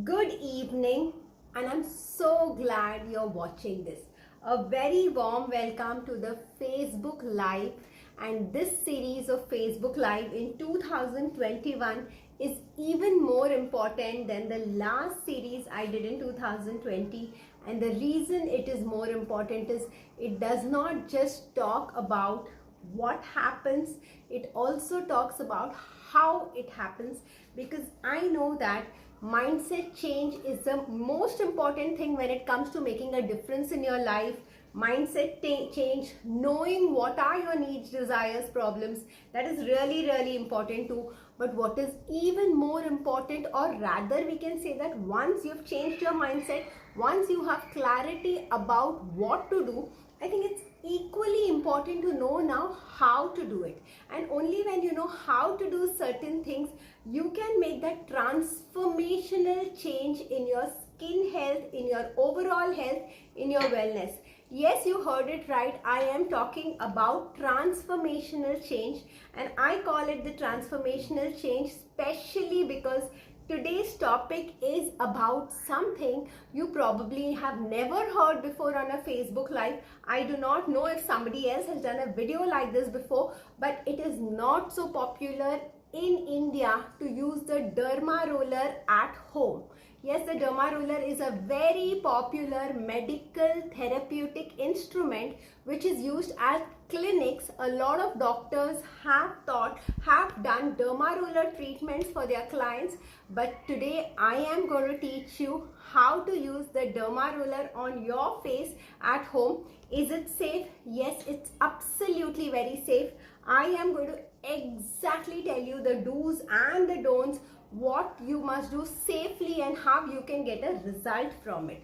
Good evening, and I'm so glad you're watching this. A very warm welcome to the Facebook Live, and this series of Facebook Live in 2021 is even more important than the last series I did in 2020. And the reason it is more important is it does not just talk about what happens, it also talks about how it happens, because I know that mindset change is the most important thing when it comes to making a difference in your life. Mindset change, knowing what are your needs, desires, problems, that is really important too. But what is even more important, or rather we can say that once you've changed your mindset, once you have clarity about what to do, I think it's equally important to know now how to do it. And only when you know how to do certain things, you can make that transformational change in your skin health, in your overall health, in your wellness. Yes, you heard it right. I am talking about transformational change, and I call it the transformational change specially because today's topic is about something you probably have never heard before on a Facebook Live. I do not know if somebody else has done a video like this before, but it is not so popular in India to use the derma roller at home. Yes, the derma roller is a very popular medical therapeutic instrument which is used at clinics. A lot of doctors have done derma roller treatments for their clients, but today I am going to teach you how to use the derma roller on your face at home. Is it safe? Yes, it's absolutely very safe. I am going to exactly tell you the do's and the don'ts, what you must do safely and how you can get a result from it.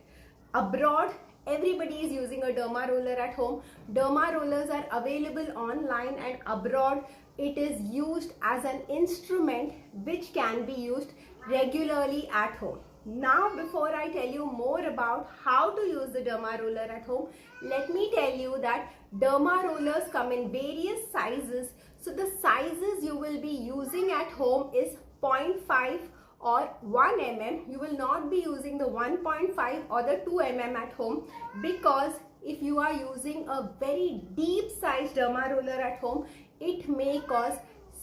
Abroad, everybody is using a derma roller at home. Derma rollers are available online, and abroad it is used as an instrument which can be used regularly at home. Now, before I tell you more about how to use the derma roller at home, let me tell you that derma rollers come in various sizes. So the sizes you will be using at home is 0.5 or 1 mm. You will not be using the 1.5 or the 2 mm at home, because if you are using a very deep sized derma roller at home, it may cause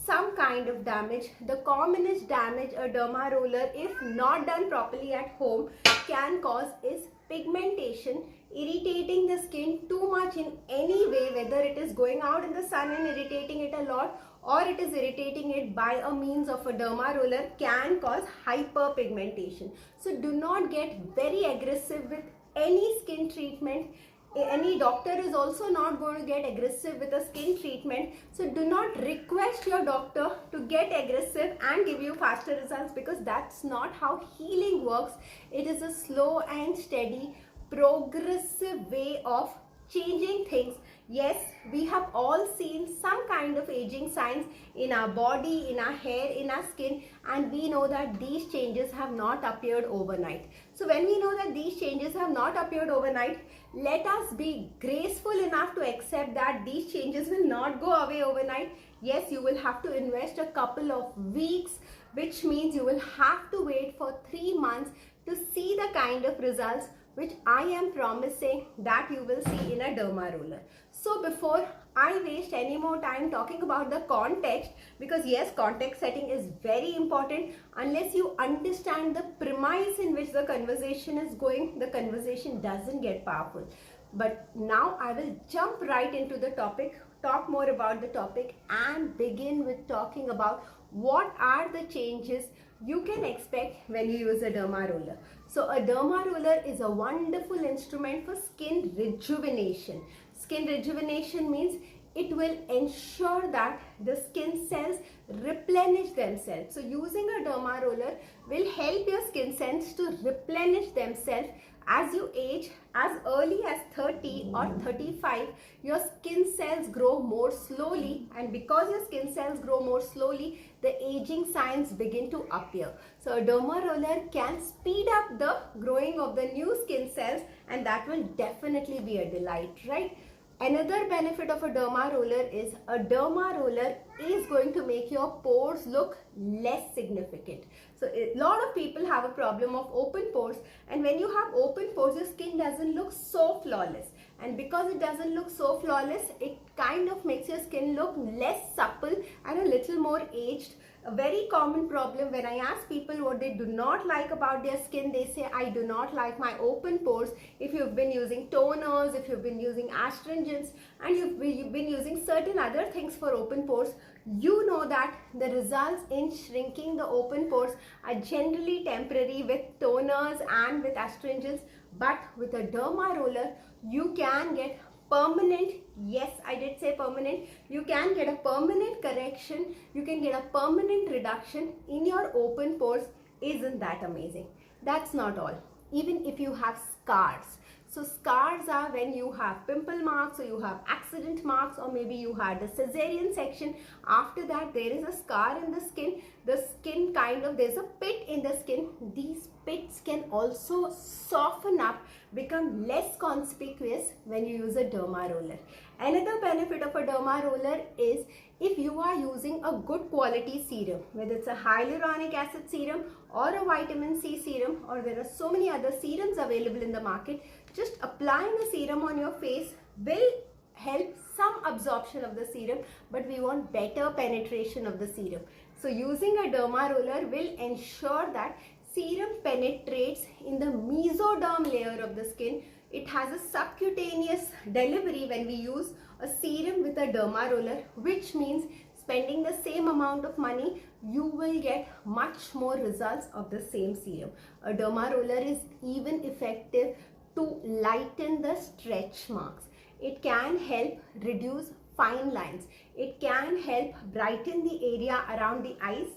some kind of damage. The commonest damage a derma roller, if not done properly at home, can cause is pigmentation, irritating the skin too much in any way, whether it is going out in the sun and irritating it a lot, or it is irritating it by a means of a derma roller, can cause hyperpigmentation. So do not get very aggressive with any skin treatment. Any doctor is also not going to get aggressive with a skin treatment. So do not request your doctor to get aggressive and give you faster results, because that's not how healing works. It is a slow and steady, progressive way of changing things. Yes, we have all seen some kind of aging signs in our body, in our hair, in our skin, and we know that these changes have not appeared overnight. So when we know that these changes have not appeared overnight, let us be graceful enough to accept that these changes will not go away overnight. Yes, you will have to invest a couple of weeks, which means you will have to wait for 3 months to see the kind of results which I am promising that you will see in a derma roller. So before I waste any more time talking about the context, because yes, context setting is very important. Unless you understand the premise in which the conversation is going, the conversation doesn't get powerful. But now I will jump right into the topic, talk more about the topic, and begin with talking about what are the changes you can expect when you use a derma roller. So a derma roller is a wonderful instrument for skin rejuvenation. Skin rejuvenation means it will ensure that the skin cells replenish themselves. So using a derma roller will help your skin cells to replenish themselves. As you age, as early as 30 or 35, your skin cells grow more slowly, and because your skin cells grow more slowly, the aging signs begin to appear. So a derma roller can speed up the growing of the new skin cells, and that will definitely be a delight, right? Another benefit of a derma roller is a derma roller is going to make your pores look less significant. So a lot of people have a problem of open pores, and when you have open pores, your skin doesn't look so flawless. And because it doesn't look so flawless, it kind of makes your skin look less supple and a little more aged. A very common problem when I ask people what they do not like about their skin, they say, I do not like my open pores. If you've been using toners, if you've been using astringents, and you've been using certain other things for open pores, you know that the results in shrinking the open pores are generally temporary with toners and with astringents. But with a derma roller, you can get permanent, yes, I did say permanent, you can get a permanent correction, you can get a permanent reduction in your open pores. Isn't that amazing? That's not all. Even if you have scars, so scars are when you have pimple marks, or you have accident marks, or maybe you had a cesarean section. After that, there is a scar in the skin. The skin there's a pit in the skin. These pits can also soften up, become less conspicuous when you use a derma roller. Another benefit of a derma roller is if you are using a good quality serum, whether it's a hyaluronic acid serum or a vitamin C serum, or there are so many other serums available in the market, just applying a serum on your face will help some absorption of the serum, but we want better penetration of the serum. So using a derma roller will ensure that serum penetrates in the mesoderm layer of the skin. It has a subcutaneous delivery when we use a serum with a derma roller, which means spending the same amount of money, you will get much more results of the same serum. A derma roller is even effective to lighten the stretch marks. It can help reduce fine lines. It can help brighten the area around the eyes,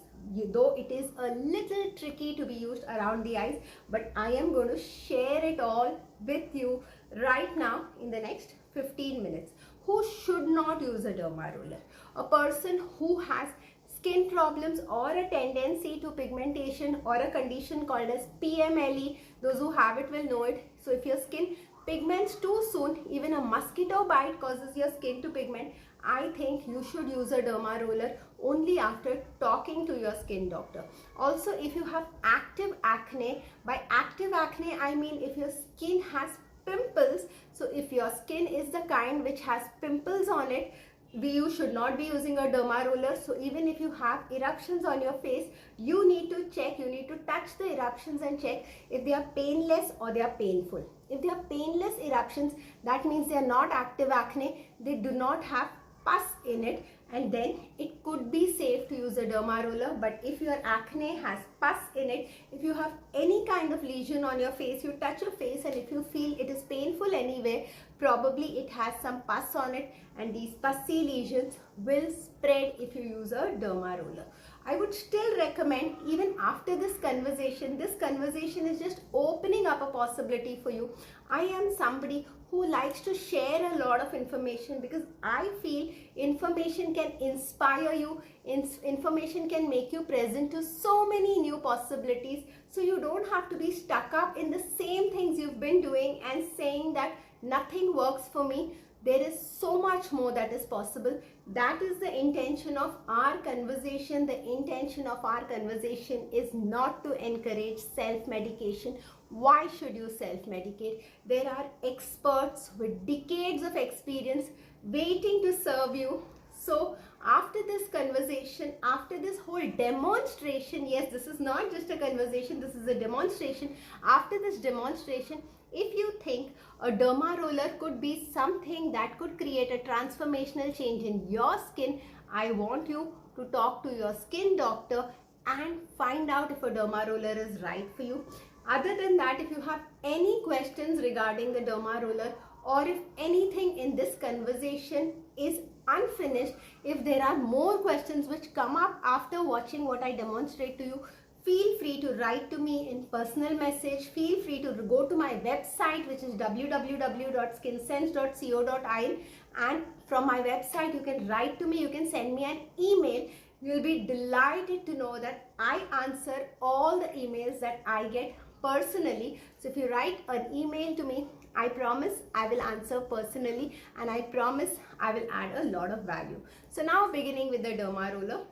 though it is a little tricky to be used around the eyes, but I am going to share it all with you right now in the next 15 minutes. Who should not use a derma roller? A person who has skin problems or a tendency to pigmentation or a condition called as PMLE. Those who have it will know it. So if your skin pigments too soon, even a mosquito bite causes your skin to pigment, I think you should use a derma roller only after talking to your skin doctor. Also, if you have active acne, by active acne I mean if your skin has pimples. So if your skin is the kind which has pimples on it, you should not be using a derma roller. So even if you have eruptions on your face, you need to check, you need to touch the eruptions and check if they are painless or they are painful. If they are painless eruptions, that means they are not active acne, they do not have pus in it, and then it could be safe to use a derma roller. But if your acne has pus in it, if you have any kind of lesion on your face, you touch your face and if you feel it is painful anyway, probably it has some pus on it, and these pussy lesions will spread if you use a derma roller. I would still recommend, even after this conversation is just opening up a possibility for you. I am somebody who likes to share a lot of information because I feel information can inspire you, information can make you present to so many new possibilities. So you don't have to be stuck up in the same things you've been doing and saying that nothing works for me. There is so much more that is possible. That is the intention of our conversation. The intention of our conversation is not to encourage self-medication. Why should you self-medicate? There are experts with decades of experience waiting to serve you. So after this conversation, after this whole demonstration, yes, this is not just a conversation, this is a demonstration. After this demonstration, if you think a derma roller could be something that could create a transformational change in your skin, I want you to talk to your skin doctor and find out if a derma roller is right for you. Other than that, if you have any questions regarding the derma roller, or if anything in this conversation is unfinished, if there are more questions which come up after watching what I demonstrate to you, feel free to write to me in personal message. Feel free to go to my website, which is www.skinsense.co.in, and from my website you can write to me, you can send me an email. You'll be delighted to know that I answer all the emails that I get personally. So if you write an email to me, I promise I will answer personally, and I promise I will add a lot of value. So now beginning with the derma roller.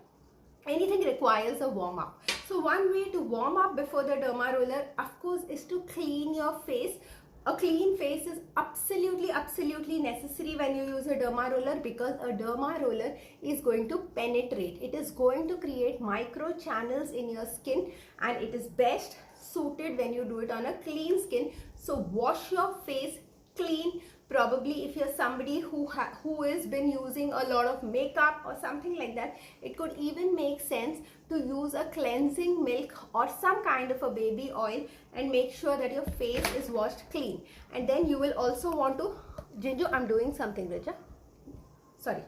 anything requires a warm up. So one way to warm up before the derma roller, of course, is to clean your face. A clean face is absolutely necessary when you use a derma roller, because a derma roller is going to penetrate. It is going to create micro channels in your skin, and it is best suited when you do it on a clean skin. So wash your face clean. Probably if you're somebody who has been using a lot of makeup or something like that, it could even make sense to use a cleansing milk or some kind of a baby oil and make sure that your face is washed clean. And then you will also want to, Jinju, I'm doing something, Richa. Sorry.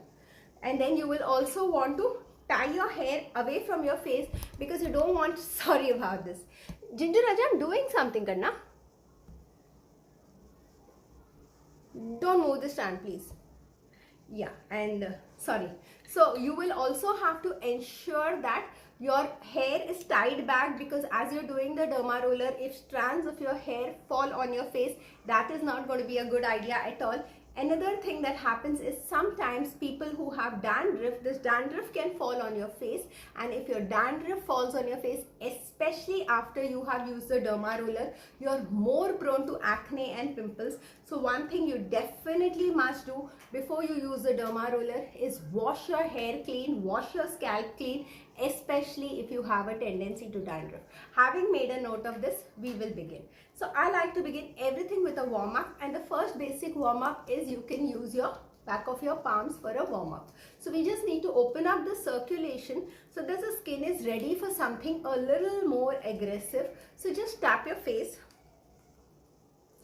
And then you will also want to tie your hair away from your face, because you don't want, sorry about this. Jinju Raja, I'm doing something, Karna. Don't move the stand, please. Yeah, and sorry. So you will also have to ensure that your hair is tied back, because as you're doing the derma roller, if strands of your hair fall on your face, that is not going to be a good idea at all. Another thing that happens is sometimes people who have dandruff, this dandruff can fall on your face, and if your dandruff falls on your face, especially after you have used the derma roller, you're more prone to acne and pimples. So one thing you definitely must do before you use the derma roller is wash your hair clean, wash your scalp clean, especially if you have a tendency to dandruff. Having made a note of this, we will begin. So I like to begin everything with a warm up, and the first basic warm up is you can use your back of your palms for a warm up. So we just need to open up the circulation so that the skin is ready for something a little more aggressive. So just tap your face.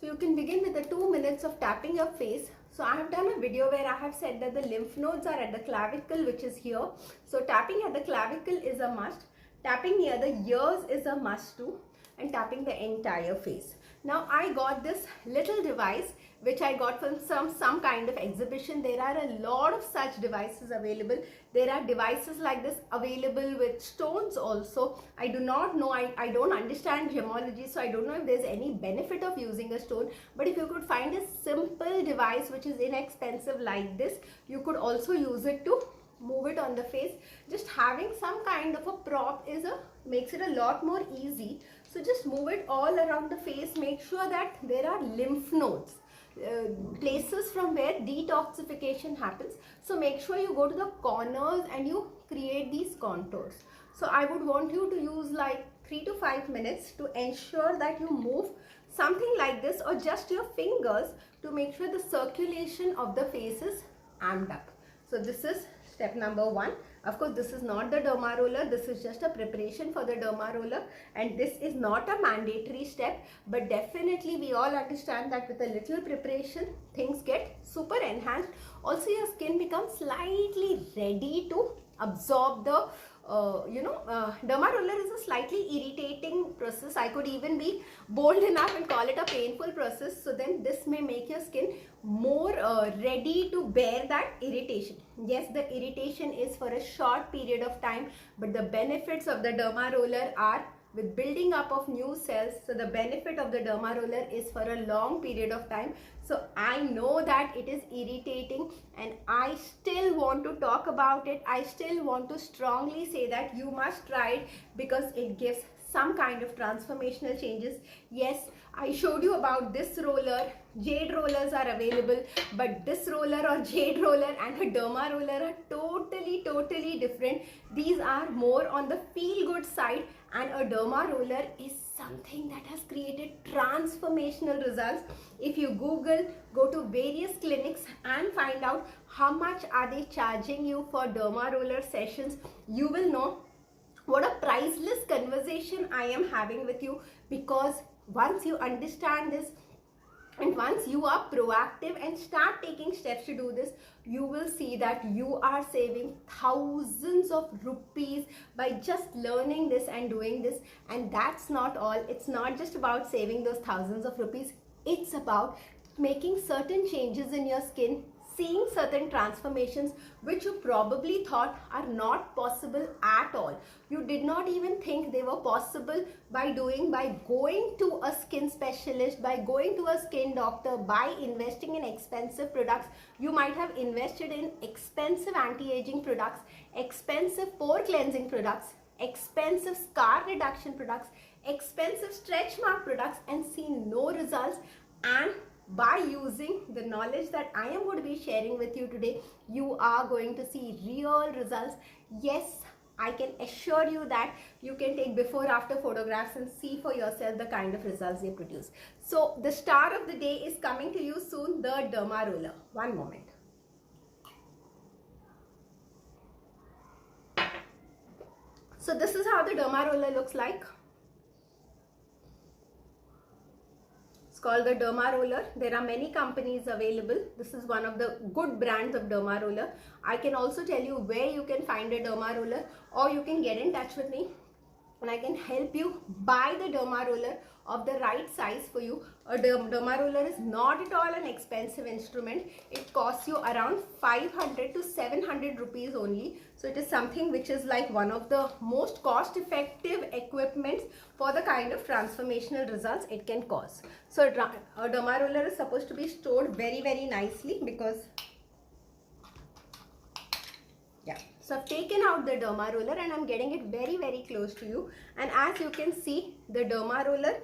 So you can begin with the 2 minutes of tapping your face. So I have done a video where I have said that the lymph nodes are at the clavicle, which is here. So tapping at the clavicle is a must. Tapping near the ears is a must too. And tapping the entire face. Now I got this little device which I got from some kind of exhibition. There are a lot of such devices available. There are devices like this available with stones also. I do not know, I don't understand gemology, so I don't know if there's any benefit of using a stone. But if you could find a simple device which is inexpensive like this, you could also use it to move it on the face. Just having some kind of a prop makes it a lot more easy. So just move it all around the face. Make sure that there are lymph nodes, places from where detoxification happens. So make sure you go to the corners and you create these contours. So I would want you to use like 3 to 5 minutes to ensure that you move something like this, or just your fingers, to make sure the circulation of the face is amped up. So this is step number 1. Of course, this is not the derma roller. This is just a preparation for the derma roller, and this is not a mandatory step, but definitely we all understand that with a little preparation, things get super enhanced. Also, your skin becomes slightly ready to absorb the derma roller is a slightly irritating process. I could even be bold enough and call it a painful process. So then this may make your skin more ready to bear that irritation. Yes, the irritation is for a short period of time, but the benefits of the derma roller are with building up of new cells. So the benefit of the derma roller is for a long period of time. So I know that it is irritating, and I still want to talk about it. I still want to strongly say that you must try it, because it gives some kind of transformational changes. Yes, I showed you about this roller. Jade rollers are available, but this roller or jade roller and a derma roller are totally different. These are more on the feel good side, and a derma roller is something that has created transformational results. If you Google, go to various clinics and find out how much are they charging you for derma roller sessions, you will know what a priceless conversation I am having with you. Because once you understand this, and once you are proactive and start taking steps to do this, you will see that you are saving thousands of rupees by just learning this and doing this. And that's not all. It's not just about saving those thousands of rupees. It's about making certain changes in your skin seeing certain transformations which you probably thought are not possible at all. You did not even think they were possible by going to a skin specialist, by going to a skin doctor, by investing in expensive products. You might have invested in expensive anti-aging products, expensive pore cleansing products, expensive scar reduction products, expensive stretch mark products, and seen no results. And by using the knowledge that I am going to be sharing with you today, you are going to see real results. Yes, I can assure you that you can take before after photographs and see for yourself the kind of results they produce. So the star of the day is coming to you soon, the Derma Roller. One moment. So this is how the Derma Roller looks like. It's called the Derma Roller. There are many companies available. This is one of the good brands of Derma Roller. I can also tell you where you can find a Derma Roller, or you can get in touch with me and I can help you buy the Derma Roller of the right size for you. A Derma Roller is not at all an expensive instrument. It costs you around 500 to 700 rupees only. So it is something which is like one of the most cost effective equipments for the kind of transformational results it can cause. So a Derma Roller is supposed to be stored very, very nicely because so I've taken out the Derma Roller and I'm getting it very, very close to you. And as you can see, the Derma Roller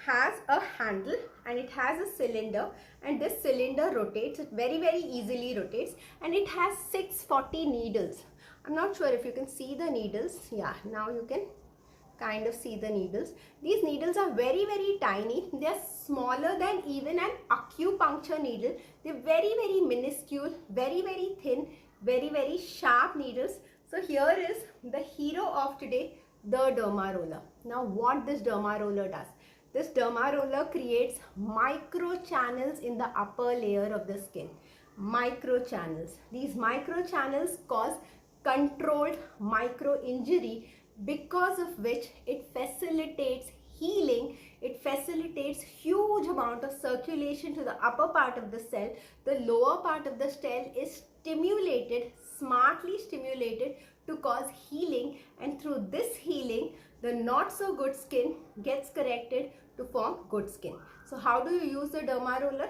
has a handle and it has a cylinder, and this cylinder rotates. It very, very easily rotates, and it has 640 needles. I'm not sure if you can see the needles. Yeah, now you can kind of see the needles. These needles are very, very tiny. They are smaller than even an acupuncture needle. They're very, very minuscule, very, very thin, very, very sharp needles. So here is the hero of today, the Derma Roller. Now what this Derma Roller does? This Derma Roller creates micro channels in the upper layer of the skin. Micro channels. These micro channels cause controlled micro injury, because of which it facilitates healing. It facilitates huge amount of circulation to the upper part of the cell. The lower part of the cell is stimulated, smartly stimulated, to cause healing, and through this healing the not so good skin gets corrected to form good skin. So how do you use the Derma Roller?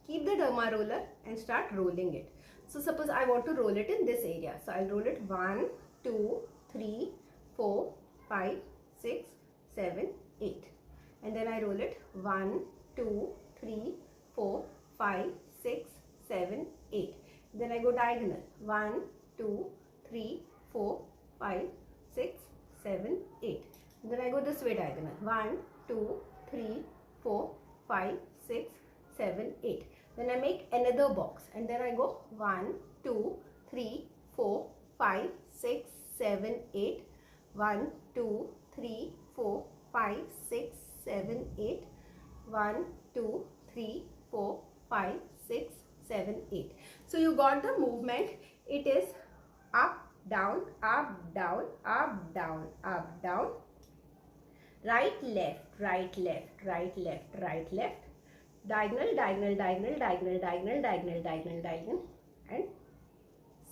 Keep the Derma Roller and start rolling it. So suppose I want to roll it in this area. So I'll roll it 1, 2, 3, 4, 5, 6, 7, 8. And then I roll it 1, 2, 3, 4, 5, 6, 7, 8. Then I go diagonal 1, 2, 3, 4, 5, 6, 7, 8. Then I go this way diagonal 1, 2, 3, 4, 5, 6, 7, 8. Then I make another box and then I go 1, 2, 3, 4, 5, 6, 7, 8. 1, 2, 3, 4, 5, 6, 7, 8. 1, 2, 3, 4, 5, 6, 7, 8. So you got the movement. It is up, down, up, down, up, down, up, down. Right, left, right, left, right, left, right, left. Diagonal, diagonal, diagonal, diagonal, diagonal, diagonal, diagonal, diagonal, and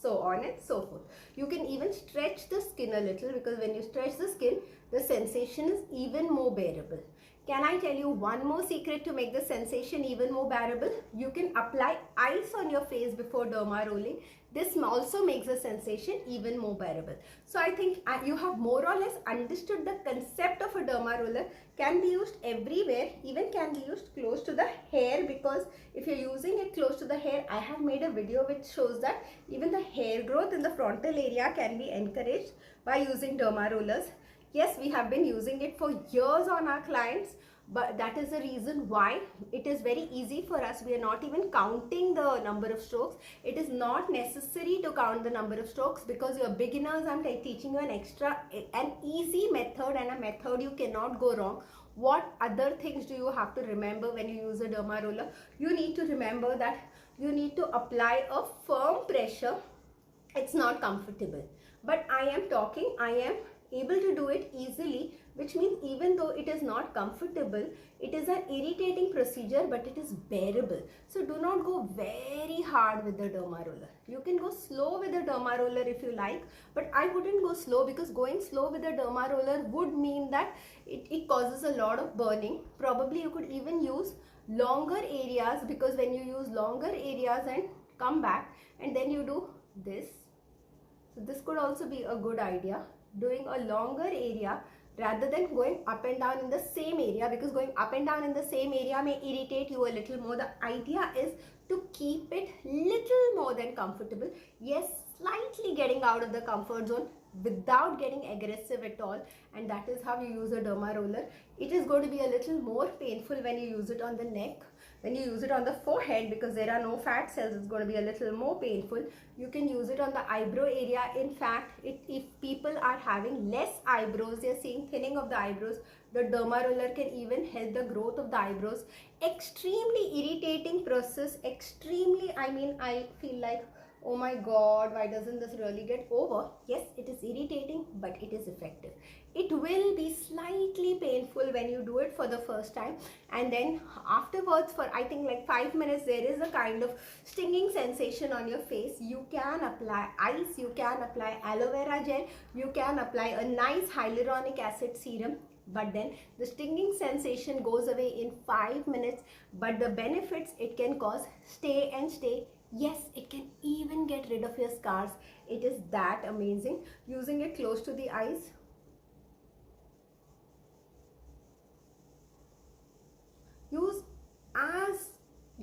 so on and so forth. You can even stretch the skin a little, because when you stretch the skin, the sensation is even more bearable. Can I tell you one more secret to make the sensation even more bearable? You can apply ice on your face before derma rolling. This also makes the sensation even more bearable. So I think you have more or less understood the concept of a derma roller. Can be used everywhere, even can be used close to the hair, because if you're using it close to the hair, I have made a video which shows that even the hair growth in the frontal area can be encouraged by using derma rollers. Yes, we have been using it for years on our clients, but that is the reason why it is very easy for us. We are not even counting the number of strokes. It is not necessary to count the number of strokes, because you're beginners. I'm teaching you an easy method, and a method you cannot go wrong. What other things do you have to remember when you use a derma roller? You need to remember that you need to apply a firm pressure. It's not comfortable, but I am able to do it easily which means even though it is not comfortable, it is an irritating procedure, but it is bearable. So do not go very hard with the derma roller. You can go slow with the derma roller if you like, but I wouldn't go slow, because going slow with the derma roller would mean that it causes a lot of burning. Probably you could even use longer areas, because when you use longer areas and come back and then you do this, so this could also be a good idea, doing a longer area rather than going up and down in the same area, because going up and down in the same area may irritate you a little more. The idea is to keep it little more than comfortable. Yes, slightly getting out of the comfort zone without getting aggressive at all, and that is how you use a derma roller. It is going to be a little more painful when you use it on the neck. When you use it on the forehead, because there are no fat cells, it's going to be a little more painful. You can use it on the eyebrow area. In fact, if people are having less eyebrows, they're seeing thinning of the eyebrows, the derma roller can even help the growth of the eyebrows. Extremely irritating process, extremely, I feel like, oh my god, why doesn't this really get over? Yes, it is irritating, but it is effective. It will be slightly painful when you do it for the first time, and then afterwards, for I think like 5 minutes, there is a kind of stinging sensation on your face. You can apply ice, you can apply aloe vera gel, you can apply a nice hyaluronic acid serum, but then the stinging sensation goes away in 5 minutes, but the benefits it can cause stay and stay. Yes, it can even get rid of your scars. It is that amazing. Using it close to the eyes. Use as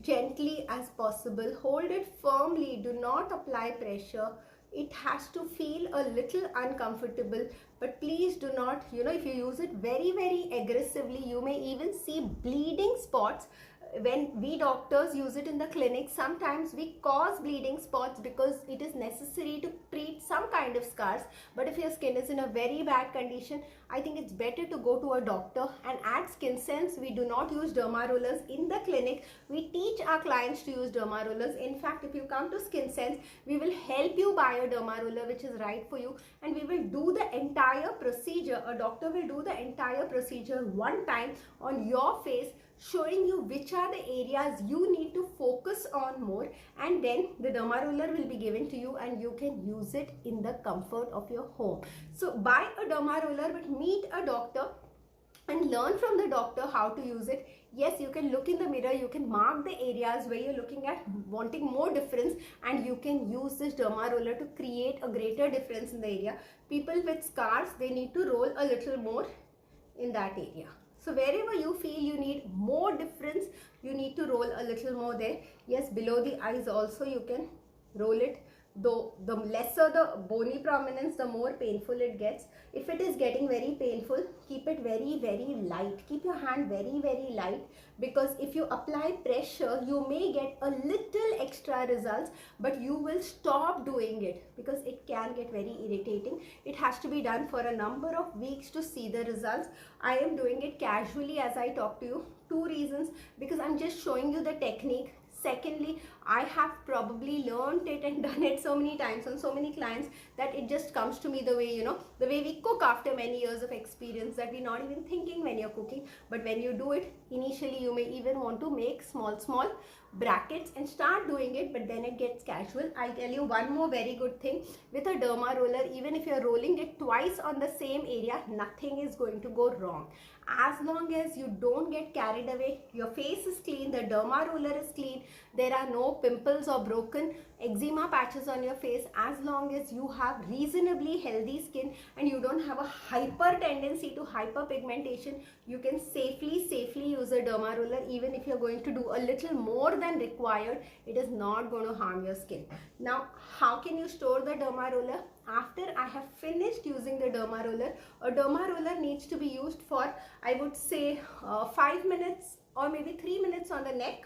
gently as possible. Hold it firmly. Do not apply pressure. It has to feel a little uncomfortable, but please do not, if you use it very, very aggressively, you may even see bleeding spots. When we doctors use it in the clinic, sometimes we cause bleeding spots because it is necessary to treat some kind of scars. But if your skin is in a very bad condition, I think it's better to go to a doctor. And at SkinSense, we do not use derma rollers in the clinic. We teach our clients to use derma rollers. In fact, if you come to SkinSense, we will help you buy a derma roller which is right for you, and we will do the entire procedure. A doctor will do the entire procedure one time on your face, showing you which are the areas you need to focus on more, and then the derma roller will be given to you and you can use it in the comfort of your home. So buy a derma roller, but meet a doctor and learn from the doctor how to use it. Yes, you can look in the mirror, you can mark the areas where you're looking at wanting more difference, and you can use this derma roller to create a greater difference in the area. People with scars, they need to roll a little more in that area. So wherever you feel you need more difference, you need to roll a little more there. Yes, below the eyes also you can roll it, though the lesser the bony prominence, the more painful it gets. If it is getting very painful, keep it very, very light. Keep your hand very, very light, because if you apply pressure, you may get a little extra results, but you will stop doing it because it can get very irritating. It has to be done for a number of weeks to see the results. I am doing it casually as I talk to you. 2 reasons: because I'm just showing you the technique. Secondly, I have probably learned it and done it so many times on so many clients that it just comes to me the way, the way we cook after many years of experience, that we're not even thinking when you're cooking. But when you do it, initially you may even want to make small brackets and start doing it, but then it gets casual. I'll tell you one more very good thing. With a derma roller, even if you're rolling it twice on the same area, nothing is going to go wrong. As long as you don't get carried away, your face is clean, the derma roller is clean, there are no pimples or broken eczema patches on your face, as long as you have reasonably healthy skin and you don't have a hyper tendency to hyperpigmentation, you can safely use a derma roller. Even if you're going to do a little more than required, it is not going to harm your skin. Now, how can you store the derma roller? After I have finished using the derma roller, a derma roller needs to be used for, I would say, 5 minutes or maybe 3 minutes on the neck.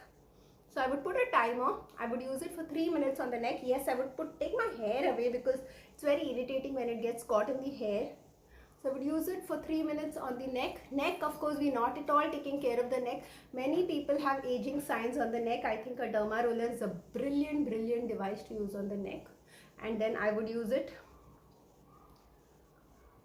So I would put a timer. I would use it for 3 minutes on the neck. Yes, I would take my hair away because it's very irritating when it gets caught in the hair. So I would use it for 3 minutes on the neck. Neck, of course, we're not at all taking care of the neck. Many people have aging signs on the neck. I think a derma roller is a brilliant device to use on the neck. And then I would use it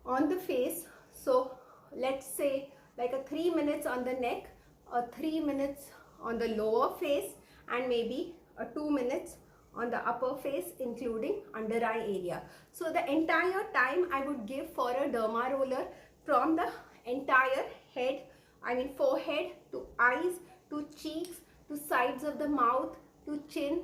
on the face. So let's say like a 3 minutes on the neck, or 3 minutes on the lower face, and maybe a 2 minutes on the upper face, including under eye area. So the entire time I would give for a derma roller from the entire head, I mean forehead, to eyes, to cheeks, to sides of the mouth, to chin,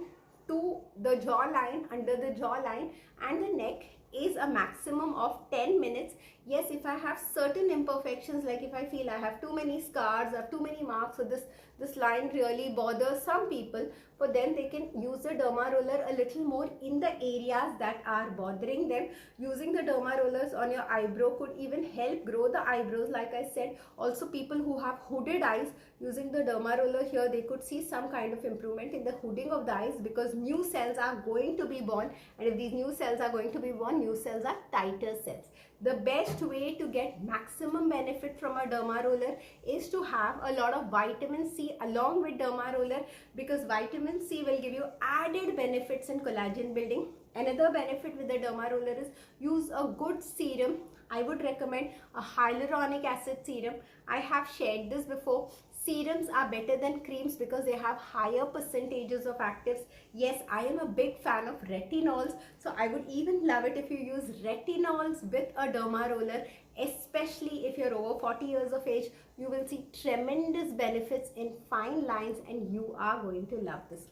to the jawline, under the jawline, and the neck, is a maximum of 10 minutes. Yes, if I have certain imperfections, like if I feel I have too many scars or too many marks, or this line really bothers some people, for them they can use the derma roller a little more in the areas that are bothering them. Using the derma rollers on your eyebrow could even help grow the eyebrows, like I said. Also, people who have hooded eyes, using the derma roller here, they could see some kind of improvement in the hooding of the eyes, because new cells are going to be born, and if these new cells are going to be born, new cells are tighter cells. The best way to get maximum benefit from a derma roller is to have a lot of vitamin C along with derma roller, because vitamin C will give you added benefits in collagen building. Another benefit with the derma roller is use a good serum. I would recommend a hyaluronic acid serum. I have shared this before. Serums are better than creams because they have higher percentages of actives. Yes, I am a big fan of retinols, so I would even love it if you use retinols with a derma roller, especially if you're over 40 years of age. You will see tremendous benefits in fine lines, and you are going to love this.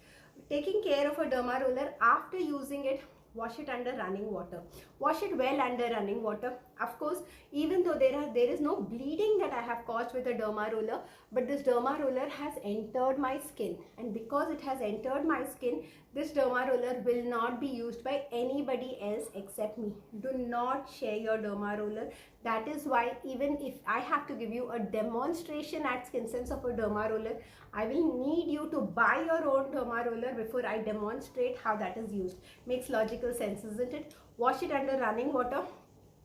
Taking care of a derma roller, after using it, wash it under running water. Wash it well under running water. Of course, even though there is no bleeding that I have caused with a derma roller, but this derma roller has entered my skin, and because it has entered my skin, this derma roller will not be used by anybody else except me. Do not share your derma roller. That is why even if I have to give you a demonstration at Skin Sense of a derma roller, I will need you to buy your own derma roller before I demonstrate how that is used. Makes logical sense, isn't it? Wash it under running water.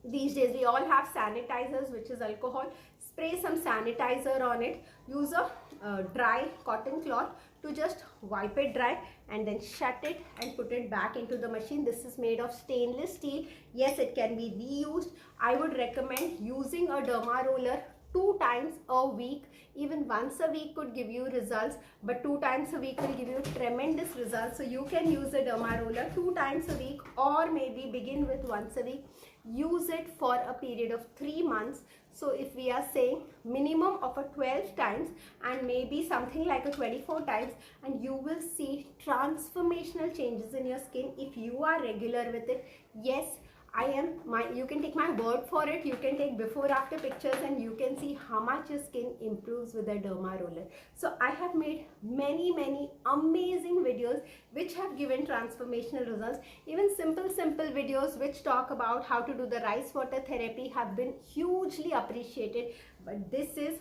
These days we all have sanitizers, which is alcohol. Spray some sanitizer on it. Use a dry cotton cloth to just wipe it dry, and then shut it and put it back into the machine. This is made of stainless steel. Yes, it can be reused. I would recommend using a derma roller 2 times a week. Even once a week could give you results, but 2 times a week will give you tremendous results. So you can use a derma roller 2 times a week, or maybe begin with once a week. Use it for a period of 3 months. So if we are saying minimum of a 12 times and maybe something like a 24 times, and you will see transformational changes in your skin if you are regular with it. Yes, you can take my word for it. You can take before after pictures, and you can see how much your skin improves with a derma roller. So I have made many amazing videos which have given transformational results. Even simple videos which talk about how to do the rice water therapy have been hugely appreciated. But this is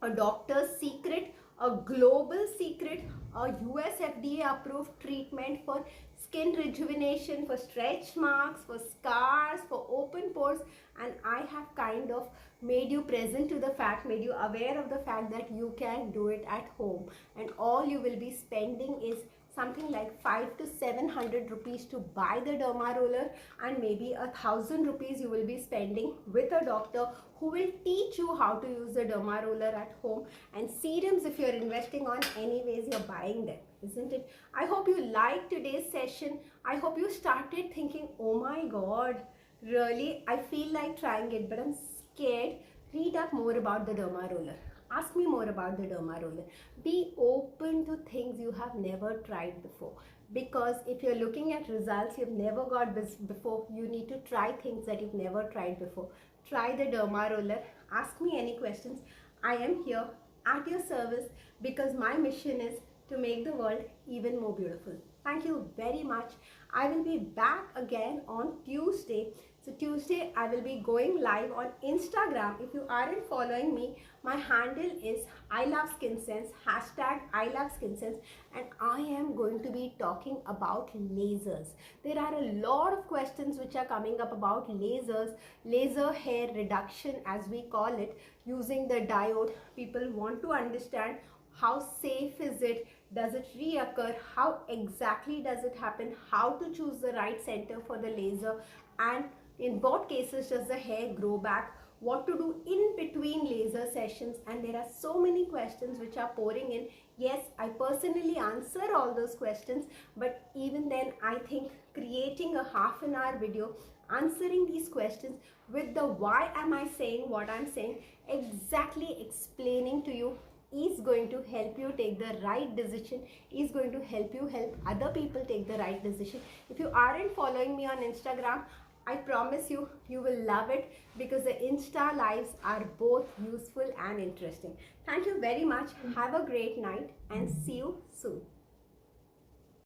a doctor's secret, a global secret, a US FDA approved treatment for skin rejuvenation, for stretch marks, for scars, for open pores, and I have kind of made you present to the fact, made you aware of the fact that you can do it at home, and all you will be spending is something like 500 to 700 rupees to buy the derma roller, and maybe 1,000 rupees you will be spending with a doctor who will teach you how to use the derma roller at home. And serums, if you're investing on, anyways you're buying them, isn't it? I hope you liked today's session. I hope you started thinking, oh my god, really, I feel like trying it, but I'm scared. Read up more about the derma roller. Ask me more about the derma roller. Be open to things you have never tried before, because if you're looking at results you've never got before, you need to try things that you've never tried before. Try the derma roller. Ask me any questions. I am here at your service, because my mission is to make the world even more beautiful. Thank you very much. I will be back again on Tuesday. So Tuesday I will be going live on Instagram. If you aren't following me, my handle is I love Skin Sense, hashtag I love Skin Sense, and I am going to be talking about lasers. There are a lot of questions which are coming up about lasers, laser hair reduction as we call it, using the diode. People want to understand how safe is it, does it reoccur, how exactly does it happen, how to choose the right center for the laser, and in what cases does the hair grow back, what to do in between laser sessions, and there are so many questions which are pouring in. Yes, I personally answer all those questions, but even then I think creating a half an hour video answering these questions with the why am I saying what I'm saying, exactly explaining to you, is going to help you take the right decision, is going to help you help other people take the right decision. If you aren't following me on Instagram, I promise you, you will love it, because the Insta lives are both useful and interesting. Thank you very much. Have a great night and see you soon.